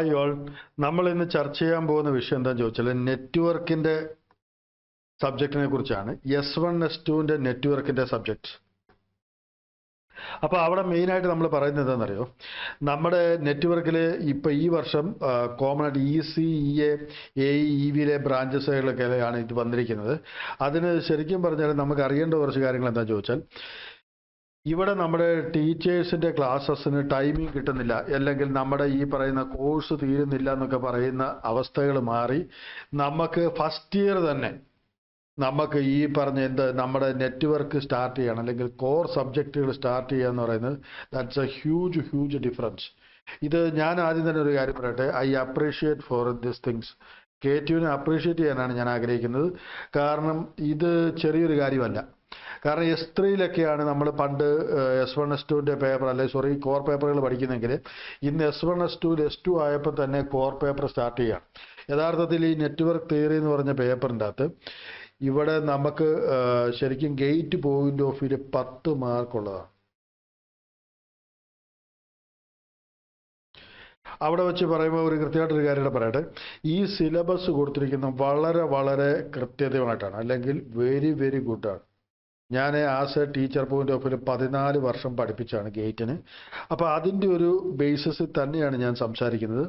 Hi all. നമ്മൾ ഇന്ന് ചർച്ച ചെയ്യാൻ പോകുന്ന വിഷയം എന്താണെന്ന് ചോദിച്ചാൽ നെറ്റ്വർക്കിന്റെ സബ്ജക്റ്റിനെ കുറിച്ചാണ്. S1 S2 നെറ്റ്വർക്കിന്റെ സബ്ജക്റ്റ്. അപ്പോൾ അവിടെ മെയിനായിട്ട് നമ്മൾ പറയുന്നത് എന്താണെന്നറിയോ, നമ്മുടെ നെറ്റ്വർക്കിൽ ഇപ്പോൾ ഈ വർഷം കോമൺ ആയിട്ട് EC, EA, AE, ബ്രാഞ്ചസുകളൊക്കെയാണ് ഇത് വന്നിരിക്കുന്നത്. അതിന് ശരിക്കും പറഞ്ഞാൽ നമുക്ക് അറിയേണ്ട കുറച്ച് കാര്യങ്ങൾ എന്താണെന്ന് ചോദിച്ചാൽ, ഇവിടെ നമ്മുടെ ടീച്ചേഴ്സിൻ്റെ ക്ലാസ്സസിന് ടൈമിംഗ് കിട്ടുന്നില്ല, അല്ലെങ്കിൽ നമ്മുടെ ഈ പറയുന്ന കോഴ്സ് തീരുന്നില്ല എന്നൊക്കെ പറയുന്ന അവസ്ഥകൾ മാറി നമുക്ക് ഫസ്റ്റ് ഇയർ തന്നെ നമുക്ക് ഈ പറഞ്ഞ നമ്മുടെ നെറ്റ്വർക്ക് സ്റ്റാർട്ട് ചെയ്യണം, അല്ലെങ്കിൽ കോർ സബ്ജക്റ്റുകൾ സ്റ്റാർട്ട് ചെയ്യുക എന്ന് പറയുന്നത് ദാറ്റ്സ് എ ഹ്യൂജ് ഡിഫറൻസ്. ഇത് ഞാൻ ആദ്യം തന്നെ ഒരു കാര്യം പറയട്ടെ, I appreciate for this things. KTUവിനെ അപ്രീഷിയേറ്റ് ചെയ്യാനാണ് ഞാൻ ആഗ്രഹിക്കുന്നത്. കാരണം ഇത് ചെറിയൊരു കാര്യമല്ല. കാരണം S3 നമ്മൾ പണ്ട് S1 S2 പേപ്പർ, അല്ലെങ്കിൽ കോർ പേപ്പറുകൾ പഠിക്കുന്നെങ്കിൽ ഇന്ന് S1 S2 S2 ആയപ്പോൾ തന്നെ കോർ പേപ്പർ സ്റ്റാർട്ട് ചെയ്യുകയാണ്. യഥാർത്ഥത്തിൽ ഈ നെറ്റ്വർക്ക് തിയറി എന്ന് പറഞ്ഞ പേപ്പറിൻ്റെ അകത്ത് ഇവിടെ നമുക്ക് ശരിക്കും ഗേറ്റ് പോയിന്റ് ഓഫ് വ്യൂ 10 മാർക്കുള്ളതാണ്. അവിടെ വെച്ച് പറയുമ്പോൾ ഒരു കൃത്യമായിട്ടൊരു കാര്യം പറയട്ടെ, ഈ സിലബസ് കൊടുത്തിരിക്കുന്ന വളരെ കൃത്യതയുമായിട്ടാണ്, അല്ലെങ്കിൽ വെരി ഗുഡാണ്. ഞാൻ as A teacher point of view 14 വർഷം പഠിപ്പിച്ചാണ് ഗേറ്റിന്. അപ്പോൾ അതിൻ്റെ ഒരു ബേസിസിൽ തന്നെയാണ് ഞാൻ സംസാരിക്കുന്നത്.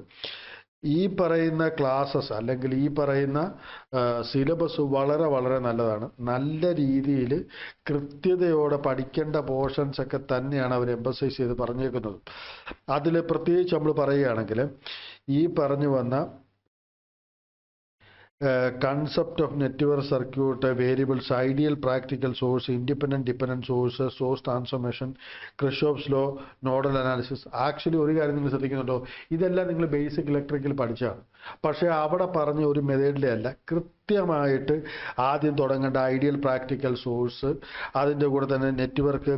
ഈ പറയുന്ന ക്ലാസ്സസ് അല്ലെങ്കിൽ ഈ പറയുന്ന സിലബസ് വളരെ നല്ലതാണ്. നല്ല രീതിയിൽ കൃത്യതയോടെ പഠിക്കേണ്ട പോർഷൻസ് ഒക്കെ തന്നെയാണ് അവർ എംഫസൈസ് ചെയ്ത് പറഞ്ഞേക്കുന്നത്. അതിൽ പ്രത്യേകിച്ച് നമ്മൾ പറയുകയാണെങ്കിൽ ഈ പറഞ്ഞു വന്ന concept of network circuit, variables, ideal practical source, independent dependent source, source transformation, Kirchhoff's law, nodal analysis. Actually ഒരു കാര്യം നിങ്ങൾ ശ്രദ്ധിക്കുന്നുണ്ടോ, ഇതെല്ലാം നിങ്ങൾ ബേസിക് ഇലക്ട്രിക്കൽ പഠിച്ചാണ്. പക്ഷേ അവിടെ പറഞ്ഞ ഒരു മെത്തേഡിലെ അല്ല, കൃത്യമായിട്ട് ആദ്യം തുടങ്ങേണ്ട ഐഡിയൽ പ്രാക്ടിക്കൽ സോഴ്സ്, അതിൻ്റെ കൂടെ തന്നെ നെറ്റ്വർക്ക്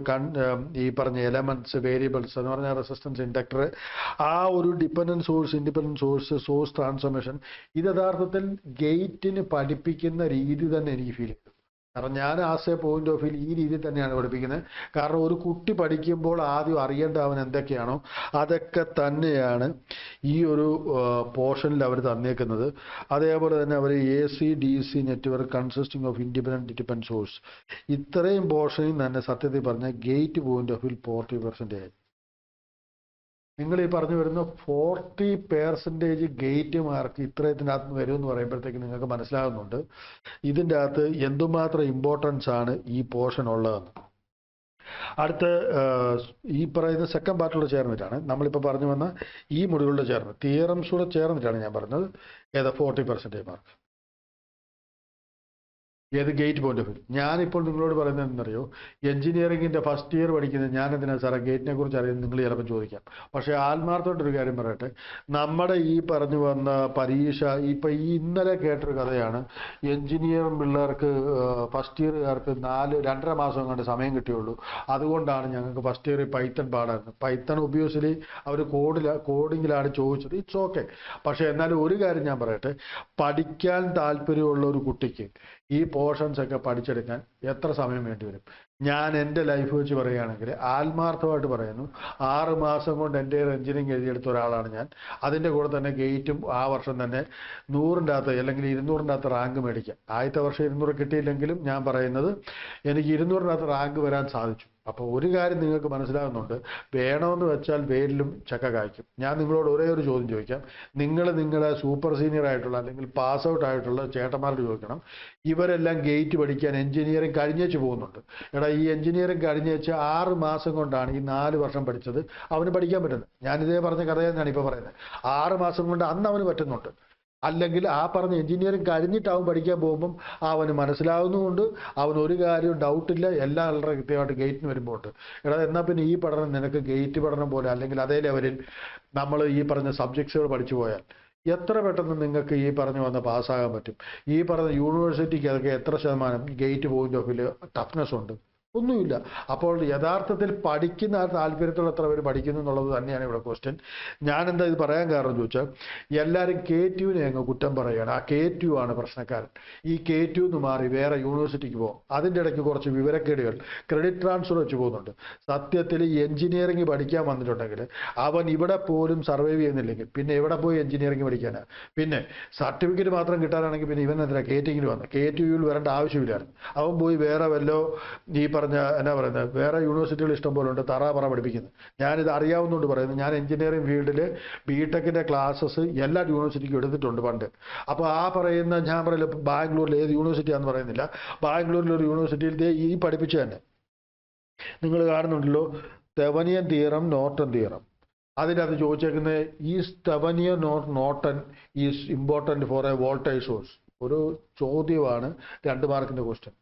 ഈ പറഞ്ഞ എലമെൻറ്റ്സ്, വേരിയബിൾസ് എന്ന് പറഞ്ഞാൽ റെസിസ്റ്റൻസ്, ഇൻഡക്ടർ, ആ ഒരു dependent source, independent source, source transformation, ഇത് യഥാർത്ഥത്തിൽ ഗേറ്റിന് പഠിപ്പിക്കുന്ന രീതി തന്നെ എനിക്ക് ഫീൽ ചെയ്തു. കാരണം ഞാൻ as A point of view ഈ രീതിയിൽ തന്നെയാണ് പഠിപ്പിക്കുന്നത്. കാരണം ഒരു കുട്ടി പഠിക്കുമ്പോൾ ആദ്യം അറിയേണ്ട അവൻ എന്തൊക്കെയാണോ അതൊക്കെ തന്നെയാണ് ഈ ഒരു പോർഷനിൽ അവർ തന്നേക്കുന്നത്. അതേപോലെ തന്നെ അവർ AC DC network consisting of independent dependent source, ഇത്രയും പോർഷനിൽ തന്നെ സത്യത്തിൽ പറഞ്ഞ ഗേറ്റ് പോയിന്റ് ഓഫ് വ്യൂ 40%. നിങ്ങൾ ഈ പറഞ്ഞു വരുന്ന 40% ഗേറ്റ് മാർക്ക് ഇത്രയത്തിനകത്ത് വരുമെന്ന് പറയുമ്പോഴത്തേക്ക് നിങ്ങൾക്ക് മനസ്സിലാകുന്നുണ്ട് ഇതിൻ്റെ അകത്ത് എന്തുമാത്രം ഇമ്പോർട്ടൻസ് ആണ് ഈ പോർഷൻ ഉള്ളതെന്ന്. അടുത്ത ഈ പറയുന്ന സെക്കൻഡ് പാർട്ടിലൂടെ ചേർന്നിട്ടാണ് നമ്മളിപ്പോൾ പറഞ്ഞു വന്ന ഈ മൊഡ്യൂളിലൂടെ ചേർന്ന് തിയറംസ് കൂടെ ചേർന്നിട്ടാണ് ഞാൻ പറഞ്ഞത് 40% മാർക്ക്. ഏത് ഗേറ്റ് പോയിന്റ് ഓഫ് വ്യൂ. ഞാനിപ്പോൾ നിങ്ങളോട് പറയുന്നത് എന്നറിയോ, എഞ്ചിനീയറിംഗിൻ്റെ ഫസ്റ്റ് ഇയർ പഠിക്കുന്നത് ഞാൻ എന്തിനാണ് സാറേ ഗേറ്റിനെ കുറിച്ച് അറിയുന്നത് നിങ്ങൾ ചിലപ്പോൾ ചോദിക്കാം. പക്ഷേ ആത്മാർത്ഥമായിട്ടൊരു കാര്യം പറയട്ടെ, നമ്മുടെ ഈ പറഞ്ഞു വന്ന പരീക്ഷ ഇപ്പം ഈ ഇന്നലെ കേട്ടൊരു കഥയാണ്. എഞ്ചിനീയറിംഗ് പിള്ളേർക്ക് ഫസ്റ്റ് ഇയറുകാർക്ക് 2.5 മാസം കണ്ട് സമയം കിട്ടിയുള്ളൂ, അതുകൊണ്ടാണ് ഞങ്ങൾക്ക് ഫസ്റ്റ് ഇയർ പൈത്തൺ പാടായിരുന്നു. പൈത്തൺ ഒബ്വിയസ്ലി അവർ കോഡിങ്ങിലാണ് ചോദിച്ചത്. It's okay. പക്ഷേ എന്നാലും ഒരു കാര്യം ഞാൻ പറയട്ടെ, പഠിക്കാൻ താല്പര്യമുള്ള ഒരു കുട്ടിക്ക് ഈ പോർഷൻസ് ഒക്കെ പഠിച്ചെടുക്കാൻ എത്ര സമയം വേണ്ടി വരും? ഞാൻ എൻ്റെ ലൈഫ് വെച്ച് പറയുകയാണെങ്കിൽ ആത്മാർത്ഥമായിട്ട് പറയുന്നു, 6 മാസം കൊണ്ട് എൻ്റെ എഞ്ചിനീയറിംഗ് എഴുതിയെടുത്ത ഒരാളാണ് ഞാൻ. അതിൻ്റെ കൂടെ തന്നെ ഗേറ്റും ആ വർഷം തന്നെ 100ൻ്റെ അകത്ത് അല്ലെങ്കിൽ 200ൻ്റെ അകത്ത് റാങ്ക് മേടിക്കാം. ആദ്യത്തെ വർഷം 200 കിട്ടിയില്ലെങ്കിലും ഞാൻ പറയുന്നത് എനിക്ക് 200ൻ്റെ അകത്ത് റാങ്ക് വരാൻ സാധിച്ചു. അപ്പോൾ ഒരു കാര്യം നിങ്ങൾക്ക് മനസ്സിലാകുന്നുണ്ട്, വേണമെന്ന് വെച്ചാൽ വേരിലും ചക്ക കായ്ക്കും. ഞാൻ നിങ്ങളോട് ഒരേ ഒരു ചോദ്യം ചോദിക്കാം. നിങ്ങളുടെ സൂപ്പർ സീനിയർ ആയിട്ടുള്ള അല്ലെങ്കിൽ പാസ് ഔട്ട് ആയിട്ടുള്ള ചേട്ടന്മാരോട് ചോദിക്കണം, ഇവരെല്ലാം ഗേറ്റ് പഠിക്കാൻ എഞ്ചിനീയറിംഗ് കഴിഞ്ഞേച്ച് പോകുന്നുണ്ട്. എടാ, ഈ എഞ്ചിനീയറിംഗ് കഴിഞ്ഞേച്ച് 6 മാസം കൊണ്ടാണ് ഈ 4 വർഷം പഠിച്ചത് അവന് പഠിക്കാൻ പറ്റുന്നത്. ഞാനിതേ പറഞ്ഞ കഥ തന്നെയാണ് ഇപ്പോൾ പറയുന്നത്. 6 മാസം കൊണ്ട് അന്ന് അവന് പറ്റുന്നുണ്ട്. അല്ലെങ്കിൽ ആ പറഞ്ഞ എഞ്ചിനീയറിംഗ് കഴിഞ്ഞിട്ട് അവൻ പഠിക്കാൻ പോകുമ്പം അവന് മനസ്സിലാവുന്നുമുണ്ട്, അവന് ഒരു കാര്യവും ഡൗട്ടില്ല, എല്ലാം വളരെ കൃത്യമായിട്ട് ഗേറ്റിന് വരുമ്പോൾ ഉണ്ട്. എടാ, എന്നാൽ പിന്നെ ഈ പഠനം നിനക്ക് ഗേറ്റ് പഠനം പോലെ അല്ലെങ്കിൽ അതേ ലെവലിൽ നമ്മൾ ഈ പറഞ്ഞ സബ്ജക്ട്സുകൾ പഠിച്ചു പോയാൽ എത്ര പെട്ടെന്ന് നിങ്ങൾക്ക് ഈ പറഞ്ഞു വന്ന പാസ്സാകാൻ പറ്റും. ഈ പറഞ്ഞ യൂണിവേഴ്സിറ്റിക്ക് അതൊക്കെ എത്ര ശതമാനം gate point of view toughness ഉണ്ട്? ഒന്നുമില്ല. അപ്പോൾ യഥാർത്ഥത്തിൽ പഠിക്കുന്ന ആ താല്പര്യത്തോടെ എത്ര പേര് പഠിക്കുന്നു എന്നുള്ളത് തന്നെയാണ് ഇവിടെ ക്വസ്റ്റ്യൻ. ഞാനെന്താ ഇത് പറയാൻ കാരണം ചോദിച്ചാൽ, എല്ലാവരും KTUവിനെ അങ്ങ് കുറ്റം പറയുകയാണ്. ആ KTU ആണ് പ്രശ്നക്കാരൻ. ഈ KTU എന്ന് മാറി വേറെ യൂണിവേഴ്സിറ്റിക്ക് പോകും. അതിൻ്റെ ഇടയ്ക്ക് കുറച്ച് വിവരക്കേടുകൾ, ക്രെഡിറ്റ് ട്രാൻസ്ഫർ വെച്ച് പോകുന്നുണ്ട്. സത്യത്തിൽ എഞ്ചിനീയറിംഗ് പഠിക്കാൻ വന്നിട്ടുണ്ടെങ്കിൽ അവൻ ഇവിടെ പോലും സർവൈവ് ചെയ്യുന്നില്ലെങ്കിൽ പിന്നെ എവിടെ പോയി എഞ്ചിനീയറിംഗ് പഠിക്കാനാണ്? പിന്നെ സർട്ടിഫിക്കറ്റ് മാത്രം കിട്ടാനാണെങ്കിൽ പിന്നെ ഇവൻ എന്തിനാ KTUവിൽ വന്നത്? KTUവിൽ വരേണ്ട ആവശ്യമില്ലായിരുന്നു. അവൻ പോയി വേറെ വല്ലോ ഈ എന്നാ പറയുന്നത്, വേറെ യൂണിവേഴ്സിറ്റികൾ ഇഷ്ടം പോലെ ഉണ്ട് തറാപറ പഠിപ്പിക്കുന്നത്. ഞാനിത് അറിയാവുന്നതുകൊണ്ട് പറയുന്നത്, ഞാൻ എഞ്ചിനീയറിംഗ് ഫീൽഡിൽ BTechന്റെ ക്ലാസ്സസ് എല്ലാ യൂണിവേഴ്സിറ്റിക്കും എടുത്തിട്ടുണ്ട് പണ്ട്. അപ്പോൾ ആ പറയുന്ന ഞാൻ പറയില്ല ബാംഗ്ലൂരിൽ ഏത് യൂണിവേഴ്സിറ്റിയാണെന്ന് പറയുന്നില്ല, ബാംഗ്ലൂരിലൊരു യൂണിവേഴ്സിറ്റിയിൽ ഈ പഠിപ്പിച്ചു തന്നെ നിങ്ങൾ കാണുന്നുണ്ടല്ലോ, തെവനിയൻ തിയറം, നോർട്ടൺ തിയറം. അതിനകത്ത് ചോദിച്ചേക്കുന്നത് is Thevenin Norton is important for a voltage source. ഒരു ചോദ്യമാണ്, 2 മാർക്കിൻ്റെ ക്വസ്റ്റ്യൻ.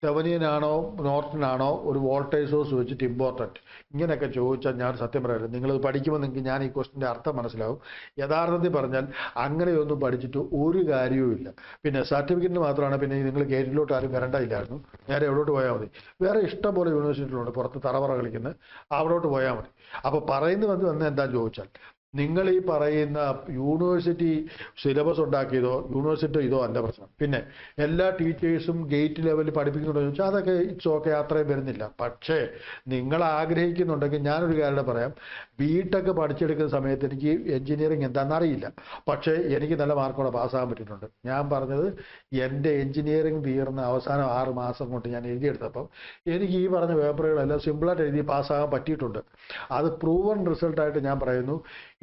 തെവനിയനാണോ നോർട്ടനാണോ ഒരു വോൾട്ടേജ് സോഴ്സ് വെച്ചിട്ട് ഇമ്പോർട്ടൻറ്റ്? ഇങ്ങനെയൊക്കെ ചോദിച്ചാൽ ഞാൻ സത്യം പറയാറില്ല. നിങ്ങളത് പഠിക്കുമ്പോൾ നിങ്ങൾക്ക് ഞാൻ ഈ ക്വസ്റ്റിൻ്റെ അർത്ഥം മനസ്സിലാവും. യഥാർത്ഥത്തിൽ പറഞ്ഞാൽ അങ്ങനെയൊന്നും പഠിച്ചിട്ട് ഒരു കാര്യവുമില്ല. പിന്നെ സർട്ടിഫിക്കറ്റിന് മാത്രമാണ്. പിന്നെ നിങ്ങൾ കേരളത്തിലോട്ട് ആരും വരണ്ടായില്ലായിരുന്നു, നേരെ എവിടോട്ട് പോയാൽ മതി. വേറെ ഇഷ്ടം പോലെ യൂണിവേഴ്സിറ്റികളുണ്ട് പുറത്ത് തറവറ കളിക്കുന്നത്, അവിടോട്ട് പോയാൽ മതി. അപ്പോൾ പറയുന്നത് വന്ന് എന്താ ചോദിച്ചാൽ, നിങ്ങൾ ഈ പറയുന്ന യൂണിവേഴ്സിറ്റി സിലബസ് ഉണ്ടാക്കിയതോ യൂണിവേഴ്സിറ്റി ഇതോ അല്ല പ്രശ്നം. പിന്നെ എല്ലാ ടീച്ചേഴ്സും ഗേറ്റ് ലെവലിൽ പഠിപ്പിക്കുന്നുണ്ടോ എന്ന് ചോദിച്ചാൽ അതൊക്കെ ഇറ്റ്സ് ഓക്കെ, അത്രയും വരുന്നില്ല. പക്ഷേ നിങ്ങൾ ആഗ്രഹിക്കുന്നുണ്ടെങ്കിൽ ഞാനൊരു കാര്യം പറയാം, BTech പഠിച്ചെടുക്കുന്ന സമയത്ത് എനിക്ക് എഞ്ചിനീയറിംഗ് എന്താണെന്ന് അറിയില്ല, പക്ഷേ എനിക്ക് നല്ല മാർക്കോടെ പാസ്സാകാൻ പറ്റിയിട്ടുണ്ട്. ഞാൻ പറഞ്ഞത് എൻ്റെ എഞ്ചിനീയറിംഗ് തീർന്ന അവസാനം 6 മാസം കൊണ്ട് ഞാൻ എഴുതിയെടുത്തപ്പം എനിക്ക് ഈ പറഞ്ഞ പേപ്പറുകളെല്ലാം സിമ്പിളായിട്ട് എഴുതി പാസ്സാകാൻ പറ്റിയിട്ടുണ്ട്. അത് പ്രൂവൺ റിസൾട്ടായിട്ട് ഞാൻ പറയുന്നു.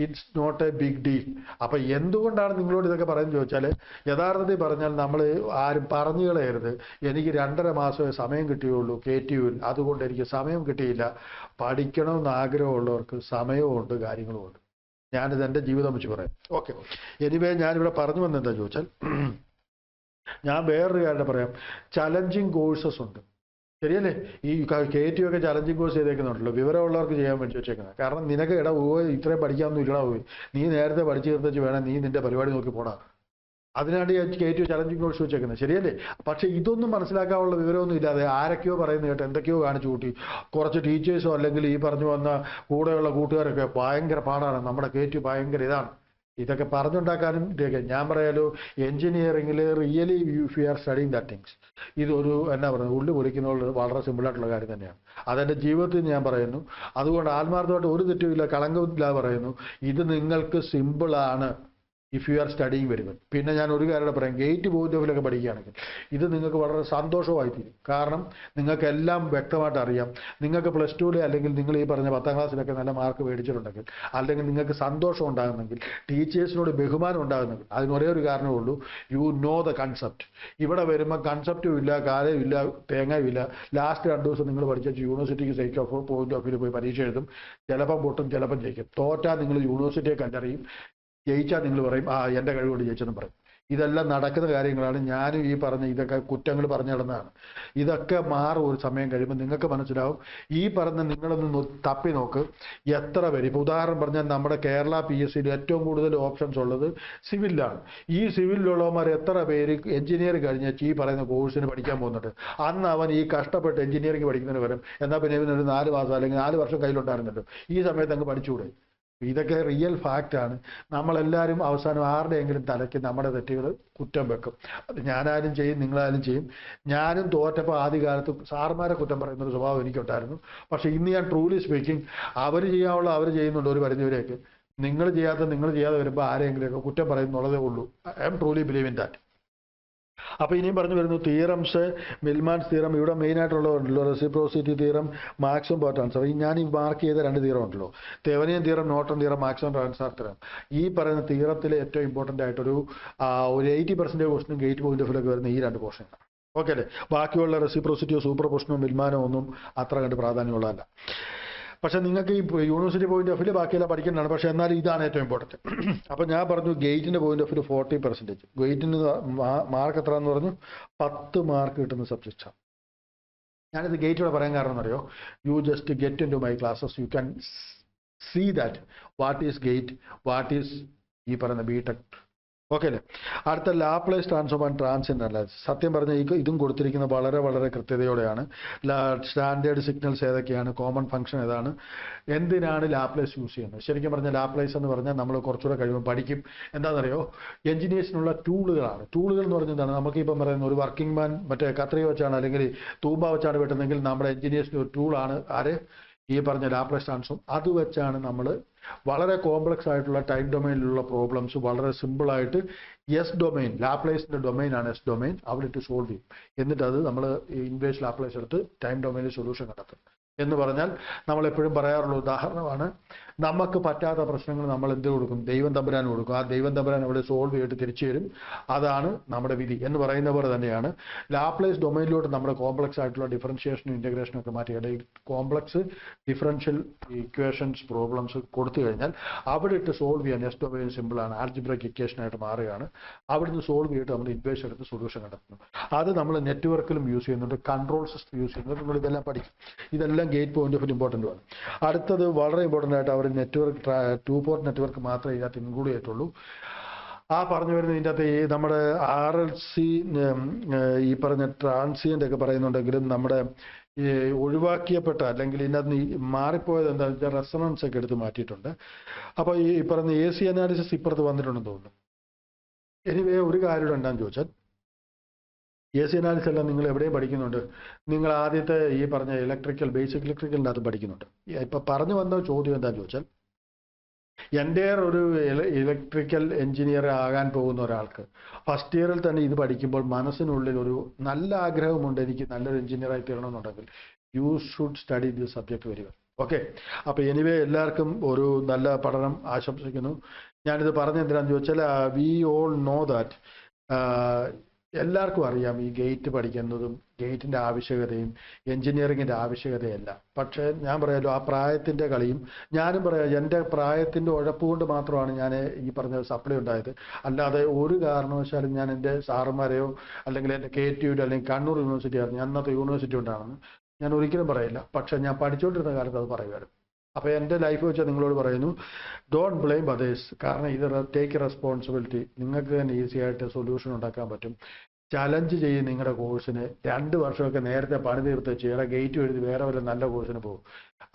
It's not a big deal. അപ്പം എന്തുകൊണ്ടാണ് നിങ്ങളോട് ഇതൊക്കെ പറയുന്നത് ചോദിച്ചാൽ, യഥാർത്ഥത്തിൽ പറഞ്ഞാൽ നമ്മൾ ആരും പറഞ്ഞു കളയരുത് എനിക്ക് 2.5 മാസമേ സമയം കിട്ടിയുള്ളൂ KTUവിൽ, അതുകൊണ്ട് എനിക്ക് സമയം കിട്ടിയില്ല. പഠിക്കണമെന്ന് ആഗ്രഹമുള്ളവർക്ക് സമയവുമുണ്ട്, കാര്യങ്ങളുമുണ്ട്. ഞാനിത് എൻ്റെ ജീവിതം വെച്ച് പറയാം. ഓക്കെ, എനിവേ ഞാനിവിടെ പറഞ്ഞു വന്നെന്താ ചോദിച്ചാൽ, ഞാൻ വേറൊരു കാര്യം പറയാം. ചലഞ്ചിങ് കോഴ്സസ് ഉണ്ട്, ശരിയല്ലേ? ഈ KTU ഒക്കെ ചലഞ്ചിങ് കോഴ്സ് ചെയ്തേക്കുന്നുണ്ടല്ലോ, വിവരമുള്ളവർക്ക് ചെയ്യാൻ വേണ്ടി വെച്ചേക്കുന്നത്. കാരണം നിനക്ക് ഇത്രയും പഠിക്കാമെന്നും ഇല്ലടാ, നീ നേരത്തെ പഠിച്ചു തീർത്തിച്ച് വേണം നീ നിന്റെ പരിപാടി നോക്കി പോടാ. അതിനാണ് KTU ചലഞ്ചിങ് കോഴ്സ് വെച്ചേക്കുന്നത്, ശരിയല്ലേ? പക്ഷേ ഇതൊന്നും മനസ്സിലാക്കാനുള്ള വിവരമൊന്നും ഇല്ലാതെ ആരൊക്കെയോ പറയുന്നത് കേട്ട് എന്തൊക്കെയോ കാണിച്ചു കൂട്ടി കുറച്ച് ടീച്ചേഴ്സോ അല്ലെങ്കിൽ ഈ പറഞ്ഞു വന്ന കൂടെയുള്ള കൂട്ടുകാരൊക്കെ ഭയങ്കര പാടാണ്, നമ്മുടെ KTU ഭയങ്കര ഇതാണ്, ഇതൊക്കെ പറഞ്ഞുണ്ടാക്കാനും ഇതൊക്കെ. ഞാൻ പറയാലോ, എഞ്ചിനീയറിംഗിൽ really if you are studying that things, ഇതൊരു എന്നാ പറയുന്നത് ഉള്ളു പൊളിക്കുന്നത് വളരെ സിമ്പിളായിട്ടുള്ള കാര്യം തന്നെയാണ്. അതെൻ്റെ ജീവിതത്തിൽ ഞാൻ പറയുന്നു. അതുകൊണ്ട് ആത്മാർത്ഥമായിട്ട് ഒരു തെറ്റുമില്ല, കളങ്കമില്ലാതെ പറയുന്നു, ഇത് നിങ്ങൾക്ക് സിമ്പിളാണ് if you are studying very well. പിന്നെ ഞാൻ ഒരു കാര്യം പറയാം, ഗേറ്റ് പോയിന്റ് ഓഫിലൊക്കെ പഠിക്കുകയാണെങ്കിൽ ഇത് നിങ്ങൾക്ക് വളരെ സന്തോഷമായി തീരും. കാരണം നിങ്ങൾക്കെല്ലാം വ്യക്തമായിട്ട് അറിയാം. നിങ്ങൾക്ക് +2 അല്ലെങ്കിൽ നിങ്ങൾ ഈ പറഞ്ഞ 10ാം ക്ലാസ്സിലൊക്കെ നല്ല മാർക്ക് മേടിച്ചിട്ടുണ്ടെങ്കിൽ, അല്ലെങ്കിൽ നിങ്ങൾക്ക് സന്തോഷം ഉണ്ടാകുന്നെങ്കിൽ, ടീച്ചേഴ്സിനോട് ബഹുമാനം ഉണ്ടാകുന്നെങ്കിൽ, അതിന് ഒരേ ഒരു കാരണമേ ഉള്ളൂ, യു നോ ദ കൺസെപ്റ്റ്. ഇവിടെ വരുമ്പോൾ കൺസെപ്റ്റും ഇല്ല, കാലയും ഇല്ല, തേങ്ങയും ഇല്ല. ലാസ്റ്റ് 2 ദിവസം നിങ്ങൾ പഠിച്ച യൂണിവേഴ്സിറ്റിക്ക് സൈറ്റ് ഓഫ് പോയിന്റ് ഓഫിൽ പോയി പരീക്ഷ എഴുതും, ചിലപ്പം പൊട്ടും ചിലപ്പം ജയിക്കും. തോറ്റാൽ നിങ്ങൾ യൂണിവേഴ്സിറ്റിയെ കണ്ടറിയും, ജയിച്ചാൽ നിങ്ങൾ പറയും എൻ്റെ കഴിവുകൊണ്ട് ജയിച്ചെന്ന് പറയും. ഇതെല്ലാം നടക്കുന്ന കാര്യങ്ങളാണ്. ഞാനും ഈ പറഞ്ഞ ഇതൊക്കെ കുറ്റങ്ങൾ പറഞ്ഞു നടന്നതാണ്. ഇതൊക്കെ മാറും ഒരു സമയം കഴിയുമ്പോൾ നിങ്ങൾക്ക് മനസ്സിലാവും. ഈ പറഞ്ഞ നിങ്ങളൊന്ന് തപ്പി നോക്ക്, എത്ര പേര്. ഇപ്പോൾ ഉദാഹരണം പറഞ്ഞാൽ നമ്മുടെ കേരള PSCയിൽ ഏറ്റവും കൂടുതൽ ഓപ്ഷൻസ് ഉള്ളത് സിവിലാണ്. ഈ സിവിലിലുള്ളവന്മാർ എത്ര പേര് എഞ്ചിനീയർ കഴിഞ്ഞ് ഈ പറയുന്ന കോഴ്സിന് പഠിക്കാൻ പോകുന്നുണ്ട്? അന്ന് അവൻ ഈ കഷ്ടപ്പെട്ട് എഞ്ചിനീയറിംഗ് പഠിക്കുന്നതിന് പകരം എന്നാൽ പിന്നെ ഇവനൊരു 4 മാസം അല്ലെങ്കിൽ 4 വർഷം കയ്യിലുണ്ടായിരുന്നല്ലോ, ഈ സമയത്ത് അങ്ങ് പഠിച്ചുകൂടെ? ഇതൊക്കെ റിയൽ ഫാക്റ്റാണ്. നമ്മളെല്ലാവരും അവസാനം ആരുടെയെങ്കിലും തലയ്ക്ക് നമ്മുടെ തെറ്റുകൾ കുറ്റം വെക്കും. അത് ഞാനായാലും ചെയ്യും, നിങ്ങളായാലും ചെയ്യും. ഞാനും തോറ്റപ്പോൾ ആദ്യകാലത്ത് സാർമാരെ കുറ്റം പറയുന്നൊരു സ്വഭാവം എനിക്കുണ്ടായിരുന്നു. പക്ഷേ ഇന്ന് ഞാൻ ട്രൂലി സ്പീക്കിംഗ്, അവർ ചെയ്യാനുള്ള അവർ ചെയ്യുന്നുണ്ട് ഒരു പരിധിവരെയൊക്കെ. നിങ്ങൾ ചെയ്യാതെ വരുമ്പോൾ ആരെങ്കിലുമൊക്കെ കുറ്റം പറയുന്നുള്ളതേ ഉള്ളൂ. I am truly believe in that. അപ്പോൾ ഇനിയും പറഞ്ഞു വരുന്നു തിയറംസ്, മിൽമാൻസ് തിയറം, ഇവിടെ മെയിനായിട്ടുള്ളതുണ്ടല്ലോ, reciprocity theorem, maximum power transfer. ഞാൻ ഈ മാർക്ക് ചെയ്ത 2 തിയറം ഉണ്ടല്ലോ, Thevenin theorem, Norton theorem, maximum transfer theorem. ഈ പറയുന്ന തിയറത്തിൽ ഏറ്റവും ഇമ്പോർട്ടൻ്റ് ആയിട്ടൊരു 80% ക്വസ്റ്റിനും ഗേറ്റ് പോയിന്റ് ഓഫിലൊക്കെ വരുന്ന ഈ 2 പോർഷനാണ്. ഓക്കെ അല്ലേ? ബാക്കിയുള്ള റെസിപ്രോസിറ്റിയോ സൂപ്പർ പൊസിഷനോ മിൽമാനോ ഒന്നും അത്ര കണ്ട് പ്രാധാന്യമുള്ളതല്ല. പക്ഷെ നിങ്ങൾക്ക് ഈ യൂണിവേഴ്സിറ്റി പോയിന്റ് ഓഫിൽ ബാക്കിയെല്ലാം പഠിക്കേണ്ടതാണ്. പക്ഷേ എന്നാലും ഇതാണ് ഏറ്റവും ഇമ്പോർട്ടൻറ്റ്. അപ്പോൾ ഞാൻ പറഞ്ഞു ഗേറ്റിൻ്റെ പോയിന്റ് ഓഫിൽ 40%. ഗേറ്റിന് മാർക്ക് എത്ര എന്ന് പറഞ്ഞു? 10 മാർക്ക് കിട്ടുന്ന സബ്ജക്റ്റാണ്. ഞാനിത് ഗേറ്റോടെ പറയാൻ കാരണം എന്നറിയോ? You just get into my classes, you can see that what is GATE, what is ഈ പറയുന്ന BTech. ഓക്കെ അല്ലേ? അടുത്ത Laplace transform and transient analysis. സത്യം പറഞ്ഞാൽ ഇതും കൊടുത്തിരിക്കുന്നത് വളരെ വളരെ കൃത്യതയോടെയാണ്. സ്റ്റാൻഡേർഡ് സിഗ്നൽസ് ഏതൊക്കെയാണ്, കോമൺ ഫംഗ്ഷൻ ഏതാണ്, എന്തിനാണ് ലാപ്ലേസ് യൂസ് ചെയ്യുന്നത്. ശരിക്കും പറഞ്ഞാൽ ലാപ്ലേസ് എന്ന് പറഞ്ഞാൽ നമ്മൾ കുറച്ചുകൂടെ കഴിയുമ്പോൾ പഠിക്കും. എന്താണെന്നറിയോ, എഞ്ചിനീയേഴ്സിനുള്ള ടൂളുകളാണ്. ടൂളുകൾ എന്ന് പറഞ്ഞാൽ എന്താണ്, നമുക്കിപ്പം പറയുന്ന ഒരു വർക്കിംഗ് മാൻ മറ്റേ കത്രിക വെച്ചാണ് അല്ലെങ്കിൽ തൂമ്പ വെച്ചാണ് വെട്ടുന്നതെങ്കിൽ നമ്മുടെ എഞ്ചിനീയേഴ്സിൻ്റെ ഒരു ടൂളാണ് ആര്, ഈ പറഞ്ഞ ലാപ്ലേസ് ട്രാൻസ്ഫോം. അത് വെച്ചാണ് നമ്മൾ വളരെ കോംപ്ലക്സ് ആയിട്ടുള്ള ടൈം ഡൊമൈനിലുള്ള പ്രോബ്ലംസ് വളരെ സിമ്പിളായിട്ട് എസ് ഡൊമൈൻ, ലാപ്ലേസിന്റെ ഡൊമൈനാണ് എസ് ഡൊമൈൻ, അവിടെ ഇട്ട് സോൾവ് ചെയ്യും. എന്നിട്ട് അത് നമ്മൾ ഇൻവേഴ്സ് ലാപ്ലേസ് എടുത്ത് ടൈം ഡൊമൈനിൽ സൊല്യൂഷൻ കണ്ടെത്തും. എന്ന് പറഞ്ഞാൽ നമ്മൾ എപ്പോഴും പറയാറുള്ള ഉദാഹരണമാണ്, നമുക്ക് പറ്റാത്ത പ്രശ്നങ്ങൾ നമ്മൾ എന്ത് കൊടുക്കും, ദൈവം തമ്പുരാൻ കൊടുക്കും. ആ ദൈവം തമ്പുരാൻ അവിടെ സോൾവ് ചെയ്തിട്ട് തിരിച്ചു തരും. അതാണ് നമ്മുടെ വിധി എന്ന് പറയുന്ന പോലെ തന്നെയാണ് ലാപ്ലേസ് ഡൊമൈനിലോട്ട് നമ്മുടെ കോംപ്ലക്സ് ആയിട്ടുള്ള ഡിഫറൻഷിയേഷനും ഇൻ്റഗ്രേഷനും ഒക്കെ മാറ്റി കോംപ്ലക്സ് ഡിഫറൻഷ്യൽ ഇക്വേഷൻസ് പ്രോബ്ലംസ് കൊടുത്തു കഴിഞ്ഞാൽ അവിടെ ഇട്ട് സോൾവ് ചെയ്യാൻ എസ് ഡൊമൈൻ സിമ്പിളാണ്, ആൽജിബ്രിക് ഇക്വേഷനായിട്ട് മാറുകയാണ്. അവിടുന്ന് സോൾവ് ചെയ്തിട്ട് നമ്മൾ ഇൻവേഴ്സ് എടുത്ത് സൊല്യൂഷൻ കണ്ടെത്തുന്നു. അത് നമ്മൾ നെറ്റ്വർക്കിലും യൂസ് ചെയ്യുന്നുണ്ട്, കൺട്രോൾ സിസ്റ്റം യൂസ് ചെയ്യുന്നുണ്ട്. നിങ്ങൾ ഇതെല്ലാം പഠിക്കും. ഇതെല്ലാം ഗേറ്റ് പോയിന്റ് ഓഫ് ഇമ്പോർട്ടൻ്റ് ആണ്. അടുത്തത് വളരെ ഇമ്പോർട്ടൻ്റ് ആയിട്ട് അവർ നെറ്റ്വർക്ക് 2 പോർട്ട് നെറ്റ്വർക്ക് മാത്രമേ ഇതിനകത്ത് ഇൻക്ലൂഡ് ചെയ്തിട്ടുള്ളൂ. ആ പറഞ്ഞു വരുന്നത് ഇതിൻ്റെ അകത്ത് ഈ നമ്മുടെ RLC ഈ പറഞ്ഞ ട്രാൻസിയൻ്റ് ഒക്കെ പറയുന്നുണ്ടെങ്കിലും നമ്മുടെ ഈ ഒഴിവാക്കിയപ്പെട്ട അല്ലെങ്കിൽ ഇതിനകത്ത് മാറിപ്പോയത് എന്താണെന്ന് വെച്ചാൽ റെസൊണൻസ് ഒക്കെ എടുത്ത് മാറ്റിയിട്ടുണ്ട്. അപ്പോൾ ഈ പറഞ്ഞ AC അനാലിസിസ് ഇപ്പുറത്ത് വന്നിട്ടുണ്ടെന്ന് തോന്നുന്നു. എനിവേ ഒരു കാര്യം എന്താണെന്ന് ചോദിച്ചാൽ AC അനാലിസിസ് എല്ലാം നിങ്ങൾ എവിടെയും പഠിക്കുന്നുണ്ട്. നിങ്ങൾ ആദ്യത്തെ ഈ പറഞ്ഞ ബേസിക് ഇലക്ട്രിക്കലിൻ്റെ അത് പഠിക്കുന്നുണ്ട്. ഇപ്പം പറഞ്ഞു വന്ന ചോദ്യം എന്താണെന്ന് ചോദിച്ചാൽ, എൻ്റെ ഒരു ഇലക്ട്രിക്കൽ എഞ്ചിനീയർ ആകാൻ പോകുന്ന ഒരാൾക്ക് ഫസ്റ്റ് ഇയറിൽ തന്നെ ഇത് പഠിക്കുമ്പോൾ മനസ്സിനുള്ളിൽ ഒരു നല്ല ആഗ്രഹമുണ്ട്, എനിക്ക് നല്ലൊരു എഞ്ചിനീയറായി തീരണമെന്നുണ്ടെങ്കിൽ you should study this subject very well. Okay, അപ്പോൾ എനിവേ എല്ലാവർക്കും ഒരു നല്ല പഠനം ആശംസിക്കുന്നു. ഞാനിത് പറഞ്ഞെന്തിനാന്ന് ചോദിച്ചാൽ, വി ഓൾ നോ ദാറ്റ് എല്ലാവർക്കും അറിയാം ഈ ഗേറ്റ് പഠിക്കുന്നതും ഗേറ്റിൻ്റെ ആവശ്യകതയും എഞ്ചിനീയറിങ്ങിൻ്റെ ആവശ്യകതയല്ല. പക്ഷേ ഞാൻ പറയാമല്ലോ, ആ പ്രായത്തിൻ്റെ കളിയും ഞാനും പറയാം, എൻ്റെ പ്രായത്തിൻ്റെ ഉഴപ്പ് കൊണ്ട് മാത്രമാണ് ഞാൻ ഈ പറഞ്ഞ സപ്ലൈ ഉണ്ടായത്. അല്ലാതെ ഒരു കാരണവശാലും ഞാൻ എൻ്റെ സാറുമാരെയോ അല്ലെങ്കിൽ എൻ്റെ KTU അല്ലെങ്കിൽ കണ്ണൂർ യൂണിവേഴ്സിറ്റി ആയിരുന്നു, ഞാൻ അന്നത്തെ യൂണിവേഴ്സിറ്റി ഉണ്ടാണെന്ന് ഞാൻ ഒരിക്കലും പറയില്ല. പക്ഷേ ഞാൻ പഠിച്ചുകൊണ്ടിരുന്ന കാലത്ത് അത് പറയുമായിരുന്നു. അപ്പോൾ എൻ്റെ ലൈഫ് വെച്ചാൽ നിങ്ങളോട് പറയുന്നു, ഡോണ്ട് ബ്ലെയിം അതേഴ്സ്. കാരണം ഇത് ടേക്ക് റെസ്പോൺസിബിലിറ്റി. നിങ്ങൾക്ക് തന്നെ ഈസി ആയിട്ട് സൊല്യൂഷൻ ഉണ്ടാക്കാൻ പറ്റും. ചലഞ്ച് ചെയ്യും നിങ്ങളുടെ കോഴ്സിന്. 2 വർഷമൊക്കെ നേരത്തെ പണി തീർത്ത് ചെയ്യണം, ഗേറ്റ് എഴുതി വേറെ വല്ല നല്ല കോഴ്സിന് പോകും.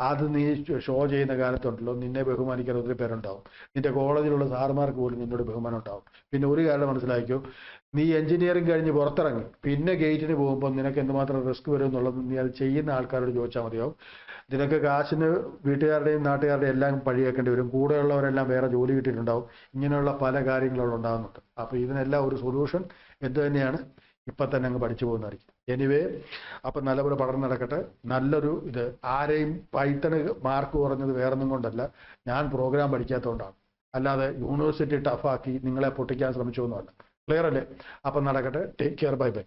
അത് നീ ഷോ ചെയ്യുന്ന കാലത്തുണ്ടല്ലോ, നിന്നെ ബഹുമാനിക്കാൻ ഒത്തിരി പേരുണ്ടാവും. നിന്റെ കോളേജിലുള്ള സാറുമാർക്ക് പോലും നിന്നോട് ബഹുമാനം ഉണ്ടാവും. പിന്നെ ഒരു കാര്യം മനസ്സിലാക്കിയോ, നീ എഞ്ചിനീയറിംഗ് കഴിഞ്ഞ് പുറത്തിറങ്ങി പിന്നെ ഗേറ്റിന് പോകുമ്പോൾ നിനക്ക് എന്തുമാത്രം റിസ്ക് വരും എന്നുള്ളത് നീ അത് ചെയ്യുന്ന ആൾക്കാരോട് ചോദിച്ചാൽ മതിയാവും. നിനക്ക് കാശിന് വീട്ടുകാരുടെയും നാട്ടുകാരുടെയും എല്ലാം പഴിയേക്കേണ്ടി വരും. കൂടെയുള്ളവരെല്ലാം വേറെ ജോലി കിട്ടിയിട്ടുണ്ടാവും. ഇങ്ങനെയുള്ള പല കാര്യങ്ങളും ഉണ്ടാകുന്നുണ്ട്. അപ്പോൾ ഇതിനെല്ലാം ഒരു സൊല്യൂഷൻ എന്ത് തന്നെയാണ്, ഇപ്പം തന്നെ അങ്ങ് പഠിച്ചു പോകുന്നതായിരിക്കും. എനിവേ, അപ്പം നല്ലപോലെ പഠനം നടക്കട്ടെ. നല്ലൊരു ഇത് ആരെയും പൈത്തണ് മാർക്ക് കുറഞ്ഞത് വേറൊന്നും കൊണ്ടല്ല, ഞാൻ പ്രോഗ്രാം പഠിക്കാത്തതുകൊണ്ടാണ്. അല്ലാതെ യൂണിവേഴ്സിറ്റി ടഫാക്കി നിങ്ങളെ പൊട്ടിക്കാൻ ശ്രമിച്ചൊന്നുമല്ല. ക്ലിയർ അല്ലേ? അപ്പം നടക്കട്ടെ. Take care. Bye bye.